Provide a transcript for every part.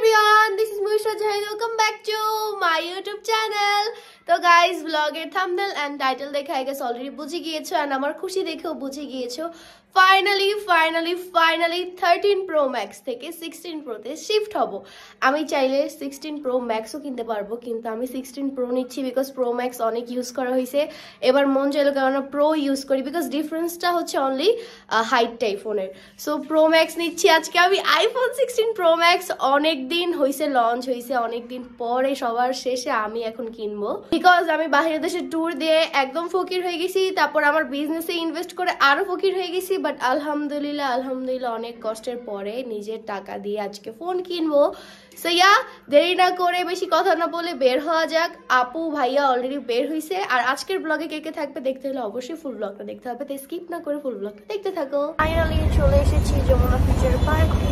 everyone, this is Musha Jahid. Welcome back to my YouTube channel. তো guys ব্লগের thumbnail and title দেখে I guess already বুঝে গিয়েছো and আমার খুশি দেখেও বুঝে গিয়েছো ফাইনালি 13 Pro Max থেকে 16 Pro তে শিফট হব। আমি চাইলে 16 Pro Maxও কিনতে পারবো, কিন্তু আমি 16 Pro নিচ্ছি বিকজ Pro Max অনেক ইউজ করা হয়েছে। এবার মন চাইলো কারণ Pro ইউজ করি বিকজ ডিফারেন্সটা হচ্ছে অনলি হাইটটাই ফোনের। সো Pro Max নিচ্ছি আজকে আমি। iPhone 16 Pro Max অনেক দিন হয়েছে লঞ্চ হয়েছে, অনেক দিন পরে সবার শেষে আমি এখন কিনবো বিকজ আমি বাইরের দেশে ট্যুর দিয়ে একদম ফকির হয়ে গেছি, তারপর আমার বিজনেসে ইনভেস্ট করে আরো ফকির হয়ে গেছি। বাট আলহামদুলিল্লাহ অনেক কষ্টের পরে নিজের টাকা দিয়ে আজকে ফোন কিনবো। সো ইয়া, দেরি না করে বেশি কথা না বলে বের হওয়া যাক। আপু ভাইয়া অলরেডি বের হয়েছে, আর আজকের ব্লগে কে কে থাকবে দেখতে হলে অবশ্যই ফুল ব্লগটা দেখতে হবে, তাই স্কিপ না করে ফুল ব্লগটা দেখতে থাকো। ফাইনালি চলে এসেছি যমুনা ফিউচার পার্কে।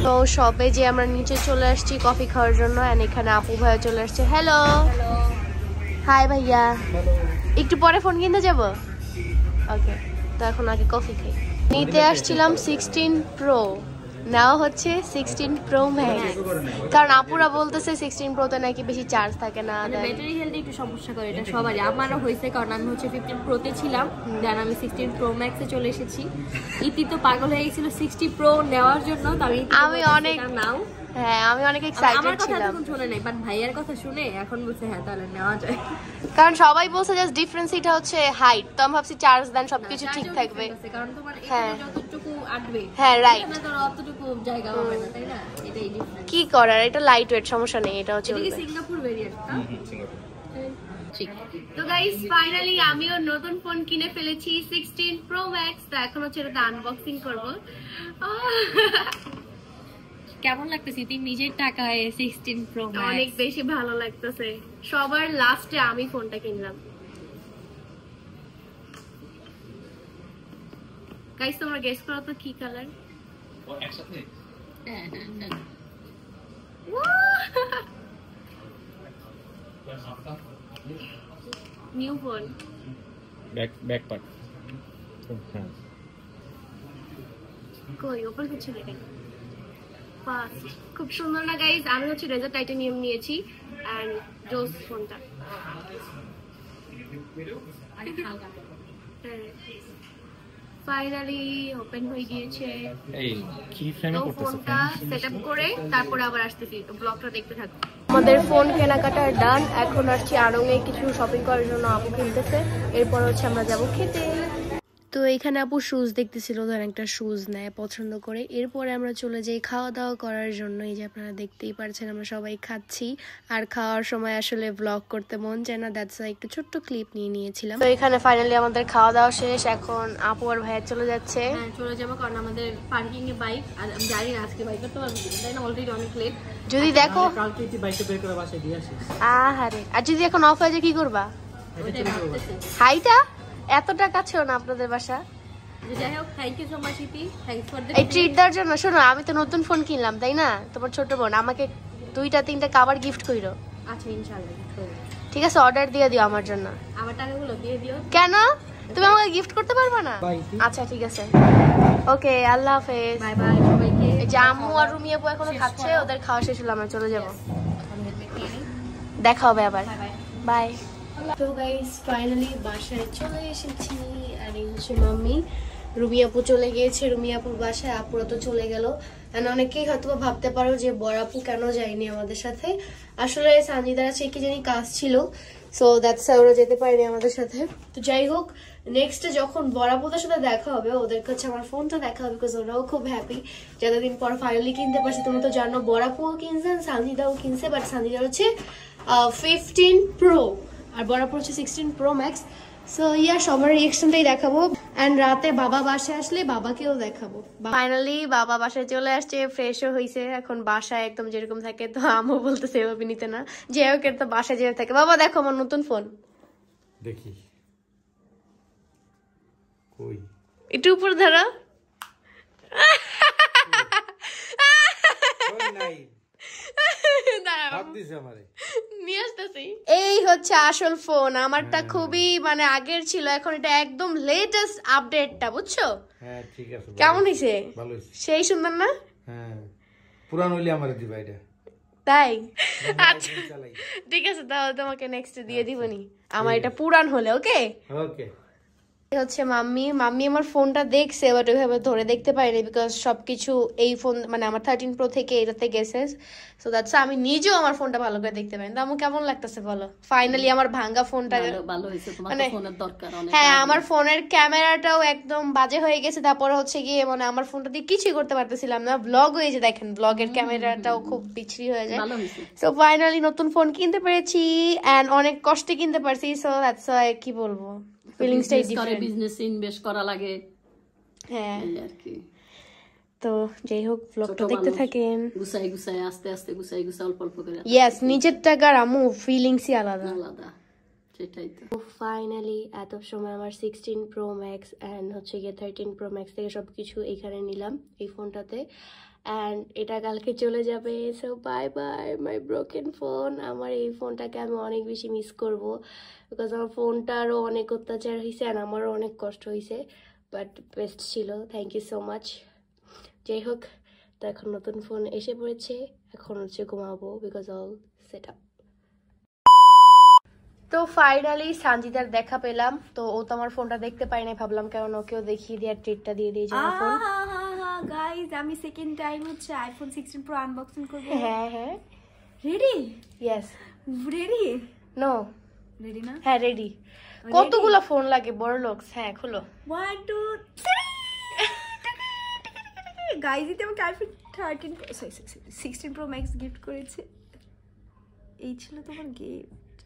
তো শপে যে আমরা নিচে চলে আসছি কফি খাওয়ার জন্য, এন্ড এখানে আপু ভাইয়া চলে আসছে। হ্যালো হাই ভাইয়া, একটু পরে ফোন কিনতে যাবো। ওকে, তো এখন আগে কফি খাই। নিতে আসছিলাম 16 Pro, নাও হচ্ছে 16 Pro Max, কারণ আপুরা বলতেছে 16 Pro তে নাকি বেশি চার্জ থাকে না, ব্যাটারি হেলথ একটু সমস্যা করে। এটা সবারই, আমারও হয়েছে, কারণ আমি হচ্ছে 15 Pro তে ছিলাম, দেন আমি 16 Pro Max এ চলে এসেছি। ইতি তো পাগল হয়ে গেছিল 60 Pro নেওয়ার জন্য, তো আমি অনেক নাও। হ্যাঁ, আমি অনেক এক্সাইটেড ছিলাম। আমার কথা শুনে নাই, বাট ভাইয়ার কথা শুনে এখন বলছে হ্যাঁ তাহলে নেওয়া যায়, কারণ সবাই বলছে জাস্ট ডিফারেন্স এটা হচ্ছে হাইট। তো আমি ভাবছি চার্জ দেন সবকিছু ঠিক থাকবে, কারণ তোমার এখানে যতটুকু আটবে হ্যাঁ রাইট, এখানে তো অতটুকু জায়গা হবে না, তাই না? এটাই ডিফারেন্স। কি করার, এটা লাইট ওয়েট, সমস্যা নেই, এটা হচ্ছে এটা সিঙ্গাপুর ভেরিয়েন্ট। তো গাইস ফাইনালি আমিও নতুন ফোন কিনে ফেলেছি 16 Pro Max। তো এখন হচ্ছে এটা আনবক্সিং করব। কেমন লাগতেছে তুই নিজের টাকায় 16 Pro Max? অনেক বেশি ভালো লাগতেছে। সবার লাস্টে আমি ফোনটা কিনলাম। গাইস তোমরা গেস করো তো কি কালার? একসাথে নিউ ফোন, ব্যাক পার্ট কই ওপর কিছু নেই। ফার্স্ট খুব সুন্দর না গাইস? আমি হচ্ছে রেজার টাইটানিয়াম নিয়েছি এন্ড জোস ফোনটা। ফাইনালি ওপেন হয়ে গিয়েছে। এই কি ফ্রেমে করতেছ? ফোনটা সেটআপ করে তারপরে আবার আসতেছি, তো ব্লগটা দেখতে থাকো। আমাদের ফোন কেনাকাটা ডান, এখন আসছি আড়ংয়ে কিছু শপিং করার জন্য। আপু কিনতেছে, এরপর হচ্ছে আমরা যাব খেতে। তো এখানে আপু শুজ দেখতেছিল, ধর একটা শুজ নেয় পছন্দ করে, এরপরে আমরা চলে যাই খাওয়া দাওয়া করার জন্য। এই যে আপনারা দেখতেই পারছেন আমরা সবাই খাচ্ছি, আর খাওয়ার সময় আসলে ব্লগ করতে মন চায় না, দ্যাটস ওয়াই একটু ছোট্ট ক্লিপ নিয়ে নিয়েছিলাম। তো এখানে ফাইনালি আমাদের খাওয়া দাওয়া শেষ, এখন আপু আর ভাইয়া চলে যাচ্ছে। হ্যাঁ চলে যাবো, কারণ আমাদের পার্কিং এ বাইক, আর আমি জানি না আজকে বাইক করতে পারবো তাই না, অলরেডি অনেক লেট। যদি দেখো কালকে তুই বাইকটা বের করে বাসায় দিয়ে আসিস। আহারে, আর যদি এখন অফ হয়ে যায় কি করবা? হাইটা এতটা কাছেও না আপনাদের বাসা। যাই হোক, থ্যাংক ইউ সো মাচ ইতি, থ্যাঙ্কস ফর দ্য এই ট্রিট দেওয়ার জন্য। শোনো, আমি তো নতুন ফোন কিনলাম তাই না, তোমার ছোট বোন আমাকে 2-3টা কভার গিফট কইরো। আচ্ছা ইনশাআল্লাহ ঠিক আছে, অর্ডার দিয়ে দিও আমার জন্য। আমার টাকাগুলো দিয়ে দিও। কেন, তুমি আমাকে গিফট করতে পারবে না? আচ্ছা ঠিক আছে, ওকে, আল্লাহ হাফেজ, বাই বাই সবাইকে। এই যে আম্মু আর রুমি আপু এখনো খাচ্ছে, ওদের খাওয়া শেষ হলো, আমরা চলে যাব। দেখা হবে আবার, বাই। তো গাইস ফাইনালি বাসায় চলে এসেছি, আর এই হচ্ছে মাম্মি। রুমি আপু চলে গিয়েছে রুমি আপুর বাসায়, আপুরা তো চলে গেল। অনেকেই হয়তো ভাবতে পারো যে বড় আপু কেন যায়নি আমাদের সাথে। আসলে সানজিদার আছে কি জানি কাজ ছিল, সো দ্যাটস ওরা যেতে পারেনি আমাদের সাথে। তো যাই হোক, নেক্সট যখন বড় আপুদের সাথে দেখা হবে, ওদের কাছে আমার ফোনটা দেখা হবে, বিকজ ওরাও খুব হ্যাপি যতদিন পর ফাইনালি কিনতে পারছে। তুমি তো জানো বড় আপুও কিনছেন, সানজিদাও কিনছে, বাট সানজিদার হচ্ছে 15 Pro আর বড় আপু হচ্ছে 16 Pro Max। সো ইয়া, সবার রিঅ্যাকশনটাই দেখাবো, এন্ড রাতে বাবা বাসায় আসলে বাবাকেও দেখাবো। ফাইনালি বাবা বাসায় চলে আসছে, ফ্রেশও হয়েছে, এখন বাসায় একদম যেরকম থাকে। তো আমও বলতেছে এভাবে নিতে না, যে হোক তো বাসায় যেভাবে থাকে। বাবা দেখো আমার নতুন ফোন, দেখি কই, একটু উপর ধরো। নাই এই হচ্ছে আসল ফোন আমারটা, খুবই মানে আগের ছিল, এখন এটা একদম লেটেস্ট আপডেটটা, বুঝছো? হ্যাঁ ঠিক আছে, কেমন হইছে? ভালো হইছে, সেই সুন্দর না? হ্যাঁ পুরান হইলে আমারে দিবা এটা তাই আচ্ছা ঠিক আছে, তাহলে তোমাকে নেক্সট দিয়ে দিবনি আমার এটা পুরান হলে। ওকে ওকে। হচ্ছে মাম্মি আমার ফোনটা দেখছে, বাট ওইভাবে ধরে দেখতে পারিনি বিকজ সবকিছু এই ফোন মানে আমার 13 প্রো থেকে এটাতে গেছে। সো দ্যাটস আমি নিজেও আমার ফোনটা ভালো করে দেখতে পারি। তো আমার কেমন লাগতেছে বলো, ফাইনালি আমার ভাঙা ফোনটা ভালো হয়েছে, তোমার তো ফোনের দরকার অনেক। হ্যাঁ, আমার ফোনের ক্যামেরাটাও একদম বাজে হয়ে গেছে, তারপরে হচ্ছে গিয়ে মানে আমার ফোনটা দিয়ে কিছুই করতে পারতেছিলাম না। ব্লগ হয়ে যে দেখেন, ব্লগের ক্যামেরাটাও খুব বিচ্ছিরি হয়ে যায়। ভালো হয়েছে। সো ফাইনালি নতুন ফোন কিনতে পেরেছি এন্ড অনেক কষ্টে কিনতে পারছি। সো দ্যাটস ওয়াই কি বলবো, ফিলিংসটাই ডিফারেন্ট। বিজনেসে ইনভেস্ট করা লাগে। হ্যাঁ আর কি। তো যাই হোক, ব্লগটা দেখতে থাকেন। গুছাই আস্তে আস্তে গুছাই অল্প অল্প করে। ইয়েস, নিজের টাকার আমু ফিলিংসই আলাদা। সেটাই তো। ফাইনালি এত সময় আমার 16 প্রো ম্যাক্স এন্ড হচ্ছে গিয়ে 13 প্রো ম্যাক্স থেকে সবকিছু এইখানে নিলাম এই ফোনটাতে, এন্ড এটা কালকে চলে যাবে। So bye bye my broken phone. আমার এই ফোনটাকে আমি অনেক বেশি মিস করব বিকজ আমার ফোনটারও অনেক অত্যাচার হয়েছে আর আমারও অনেক কষ্ট হয়েছে, বাট বেস্ট ছিল। Thank you so much. যাই হোক, তো এখন নতুন ফোন এসে পড়েছে, এখন হচ্ছে ঘুমাবো বিকজ অল সেট আপ। তো ফাইনালি সানজিদার দেখা পেলাম। তো ও তো আমার ফোনটা দেখতে পাই নাই, ভাবলাম কেন ওকেও দেখিয়ে দিয়ে ট্রিটটা দিয়ে দিই। গাইস আমি সেকেন্ড টাইম হচ্ছে আইফোন 16 প্রো আনবক্সিং করব। হ্যাঁ হ্যাঁ ready? Yes. Ready? No ready না? হ্যাঁ রেডি। কতগুলো ফোন লাগে বড় লোকস? হ্যাঁ খুলো। 1 2 3 গাইস এটা আমাকে আইফোন 16 প্রো ম্যাক্স গিফট করেছে। এই ছিল তোমার গিফট।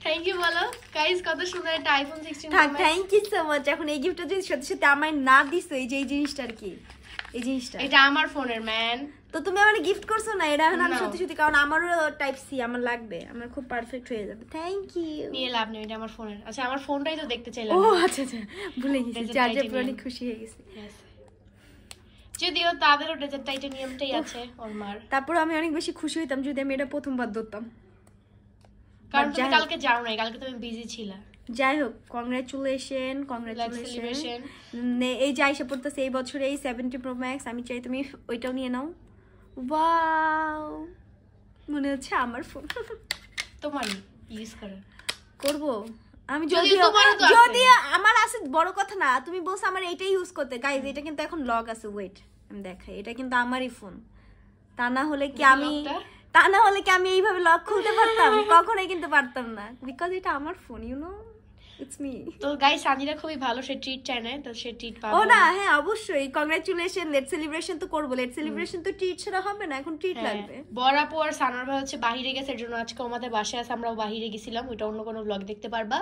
থ্যাংক ইউ বলো গাইস, কত সুন্দর একটা iPhone 16 pro max. Thank you so much. এখন এই গিফটটা যদি সত্যি সত্যি আমায় না দিছো, এই যে এই জিনিসটা আর কি, এই জিনিসটা এটা আমার ফোনের ম্যান। তো তুমি আমাকে গিফট করছো না, এটা এখন আমি সত্যি সত্যি, কারণ আমারও টাইপ সি আমার লাগবে, আমার খুব পারফেক্ট হয়ে যাবে। Thank you. নিয়ে লাভ নেই, এটা আমার ফোনের। আচ্ছা আমার ফোনটাই তো দেখতে চাইলাম। ও আচ্ছা আচ্ছা ভুলে গেছি, চার্জার পুরো অনেক খুশি হয়ে গেছি। যদিও তাদেরও ডেজার্ট টাইটানিয়ামটাই আছে ওর মার। তারপর আমি অনেক বেশি খুশি হইতাম যদি আমি এটা প্রথমবার ধরতাম, কারণ তুমি কালকে যাও নাই, কালকে তুমি বিজি ছিলা। যাই হোক, কংগ্রাচুলেশন। এই যে আইসা পড়তেছে এই বছরে এই 70 প্রো ম্যাক্স, আমি চাই তুমি ওইটাও নিয়ে নাও। ওয়াও, মনে হচ্ছে আমার ফোন তোমার ইউজ করবো আমি। যদিও আমার আছে বড় কথা না, তুমি বলছো আমার এইটাই ইউজ করতে। গাইজ এটা কিন্তু এখন লক আছে, ওয়েট আমি দেখাই। এটা কিন্তু আমারই ফোন, তা না হলে কি আমি এইভাবে লক খুলতে পারতাম? কখনোই কিন্তু পারতাম না, বিকজ এটা আমার phone, you know, it's me. তো গাইস সানজিদা খুবই ভালো, সে ট্রিট চায় না, তো সে ট্রিট পাবে। ও না, হ্যাঁ অবশ্যই কংগ্রাচুলেশন, লেট সেলিব্রেশন তো করব। লেট সেলিব্রেশন তো ট্রিট ছাড়া হবে না, এখন ট্রিট লাগবে। বড় আপু আর সানোয়ার ভাই হচ্ছে বাইরে গেছে, এর জন্য আজকে আমাদের বাসায় আছে, আমরাও বাইরে গেছিলাম, ওটা অন্য কোনো ব্লগ দেখতে পারবা।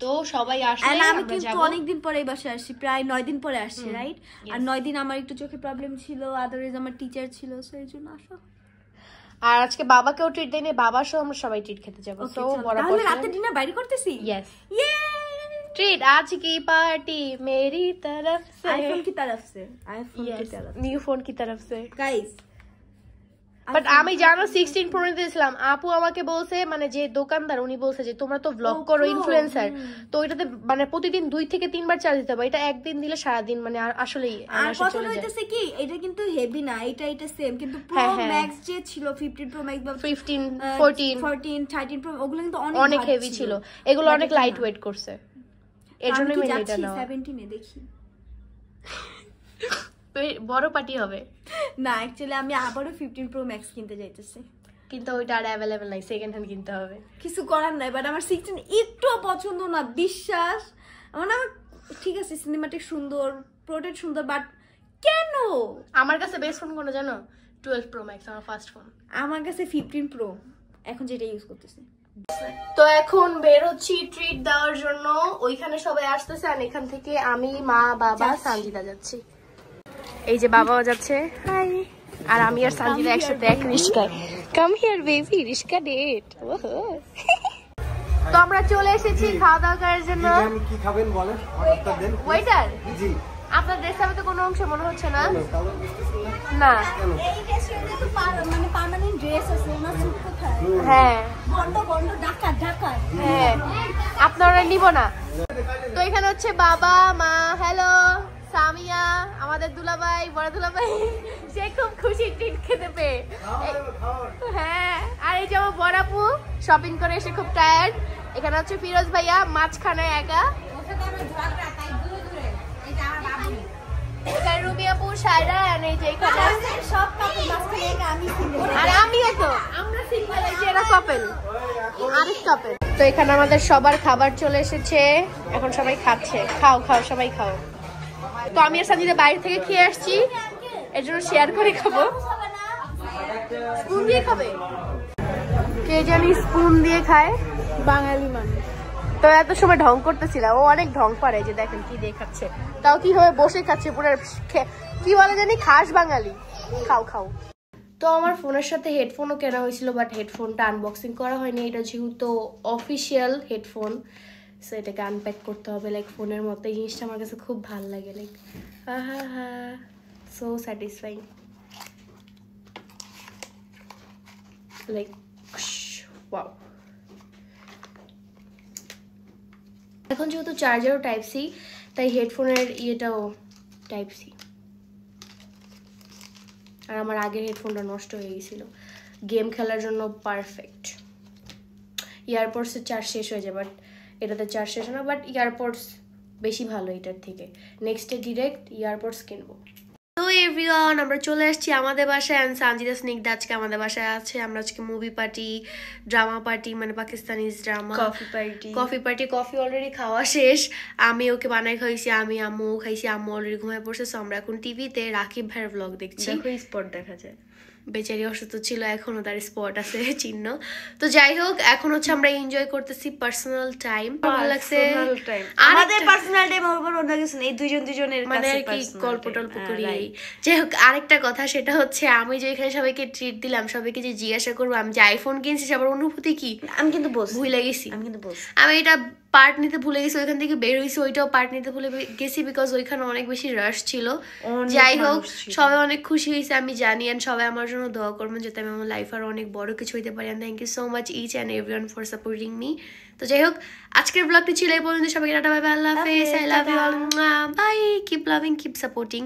তো সবাই আসলে আমি কিন্তু অনেক দিন পরে এই বাসায় আসছি, প্রায় 9 দিন পরে আসছি, রাইট? আর 9 দিন আমার একটু চোখে প্রবলেম ছিল, আদারওয়াইজ আমার টিচার ছিল, সো এর জন্য আসো। আর আজকে বাবাকেও ট্রিট দেই না, বাবা সহ আমরা সবাই ট্রিট খেতে যাব। তো বড় আপু তাহলে রাতে ডিনার বাইরে করতেছি। यस ये ट्रीट आज की पार्टी मेरी तरफ से, आईफोन की तरफ से, आईफोन की तरफ, न्यू फोन की तरफ से गाइस। বাট আমি জানো 16 প্রো নিতেছিলাম, আপু আমাকে বলছে, মানে যে দোকানদার উনি বলছে যে তোমরা তো ব্লগ করো, ইনফ্লুয়েন্সার, তো ওইটাতে মানে প্রতিদিন 2 থেকে 3 বার চার্জ দিতে হবে, এটা একদিন দিলে সারা দিন মানে আসলেই এনার্জি চলে যায়। হইতাছে কি এটা কিন্তু হেভি না, এটা সেম, কিন্তু প্রো ম্যাক্স যে ছিল 15 প্রো ম্যাক্স বা 15 14 13 প্রো, ওগুলো কিন্তু অনেক হেভি ছিল, এগুলো অনেক লাইট ওয়েট করছে, এর জন্যই আমি এটা নাও। 17 এ দেখি বড় পার্টি হবে না, অ্যাকচুয়ালি আমি আবারও 15 প্রো ম্যাক্স কিনতে যাইতেছি, কিন্তু ওইটা আর অ্যাভেলেবল নাই, সেকেন্ড হ্যান্ড কিনতে হবে। কিছু করার নাই, বাট আমার 16 একটু পছন্দ না, বিশ্বাস। আমার ঠিক আছে সিনেমাটিক সুন্দর, প্রোটেক্ট সুন্দর, বাট কেন? আমার কাছে বেস্ট ফোন কোনটা জানো? 12 প্রো ম্যাক্স আমার ফার্স্ট ফোন। আমার কাছে 15 প্রো এখন যেটা ইউজ করতেছি। তো এখন বের হচ্ছি ট্রিট দেওয়ার জন্য, ওইখানে সবাই আসতেছে, আর এখান থেকে আমি, মা, বাবা, সানজিদা যাচ্ছি। এই যে বাবাও যাচ্ছে, হাই, আর আমি আর সানজিদা একসাথে এক রিস্কায়। কাম হিয়ার বেবি, রিস্কা ডেট। তো আমরা চলে এসেছি খাওয়া দাওয়া করার জন্য। কি খাবেন বলেন, অর্ডারটা দেন। ওয়েটার জি, আপনার ড্রেস আমি তো কোনো অংশ মনে হচ্ছে না। না এই ড্রেসে তো মানে পার্মানেন্ট ড্রেস আছে না, স্যুট কোথায়? হ্যাঁ বন্ধ ঢাকা। হ্যাঁ আপনারা নিব না। তো এখানে হচ্ছে বাবা, মা, হ্যালো, সামিয়া আমাদের দুলাভাই বড় দুলাভাই সে খুব খুশি ট্রিট খেতে পেয়ে। হ্যাঁ, আর এই যে আমার বড় আপু শপিং করে এসে খুব টায়ার্ড। এখানে হচ্ছে ফিরোজ ভাইয়া মাঝখানে একা, এখানে রুবি আপু সায়রা, আর এই যে এখানে সব কাপল মাঝখানে একা আমি সিঙ্গেল, আর আমিও তো আমরা সিঙ্গেল, এই যে এরা কাপল আরেক কাপল। তো এখানে আমাদের সবার খাবার চলে এসেছে, এখন সবাই খাচ্ছে। খাও খাও সবাই খাও। তো আমি আর সাজিদা বাইরে থেকে খেয়ে আসছি, এর জন্য শেয়ার করে খাবো। স্পুন দিয়ে খাবে, কে জানি স্পুন দিয়ে খায়, বাঙালি মানুষ তো এত সময় ঢং করতেছিল, ও অনেক ঢং পারে, যে দেখেন কি দিয়ে খাচ্ছে, তাও কিভাবে বসে খাচ্ছে, পুরো কি বলে জানি খাস বাঙালি। খাও খাও। তো আমার ফোনের সাথে হেডফোনও কেনা হয়েছিল, বাট হেডফোনটা আনবক্সিং করা হয়নি, এটা যেহেতু অফিসিয়াল হেডফোন, সো এটাকে আনপ্যাক করতে হবে। লাইক ফোনের মতো এই জিনিসটা আমার কাছে খুব ভালো লাগে, like so satisfying, like wow. এখন যেহেতু চার্জারও টাইপ সি, তাই হেডফোনের ইয়েটাও টাইপ সি। আর আমার আগের হেডফোনটা নষ্ট হয়ে গেছিল, গেম খেলার জন্য পারফেক্ট। ইয়ারপডসের চার্জ শেষ হয়ে যায়, বাট এটাতে চার্জ শেষ হয় না, বাট ইয়ারপডস বেশি ভালো এটার থেকে। নেক্সটে ডিরেক্ট ইয়ারপডস কিনবো। তো এভরিওয়ান, আমরা চলে আসছি আমাদের বাসায়, অ্যান্ড সানজিদা স্নিগ্ধা আজকে আমাদের বাসায় আছে। আমরা আজকে মুভি পার্টি, ড্রামা পার্টি, মানে Pakistanis drama, coffee party. Coffee already খাওয়া শেষ, আমি ওকে বানাই খাইছি, আমি আম্মু খাইছি, আম্মু অলরেডি ঘুমায় পড়ছে। সো আমরা এখন টিভিতে রাকিব ভাইয়ের ব্লগ দেখছি। স্পট দেখা যায়, বেচারি অসুস্থ ছিল, এখনো তার স্পট আছে চিহ্ন। তো যাই হোক, এখন হচ্ছে আমরা এনজয় করতেছি পার্সোনাল টাইম। ভালো লাগছে আমাদের পার্সোনাল টাইম, ওর অন্য কিছু নেই, দুজনের মানে আর কি গল্প টল্প করি। যাই হোক, আরেকটা কথা, সেটা হচ্ছে আমি যে এখানে সবাইকে ট্রিট দিলাম, সবাইকে যে জিজ্ঞাসা করবো আমি যে আইফোন কিনছি, সবার অনুভূতি কি, আমি কিন্তু ভুলে গেছি। আমি এটা পার্ট নিতে ভুলে গেছি, ওইখান থেকে বের হয়েছি, ওইটাও পার্ট নিতে ভুলে গেছি, বিকজ ওইখানে অনেক বেশি রাশ ছিল। যাই হোক, সবাই অনেক খুশি হয়েছে আমি জানি, এন্ড সবাই আমার জন্য দোয়া করবেন যাতে আমি আমার লাইফ আর অনেক বড় কিছু হইতে পারি। And thank you so much each and everyone for supporting me. তো যাই হোক, আজকের ব্লগটি ছিল এই পর্যন্ত। সবাইকে টাটা, বাই বাই, আল্লাহ হাফেজ, I love you all, bye, keep loving, keep supporting.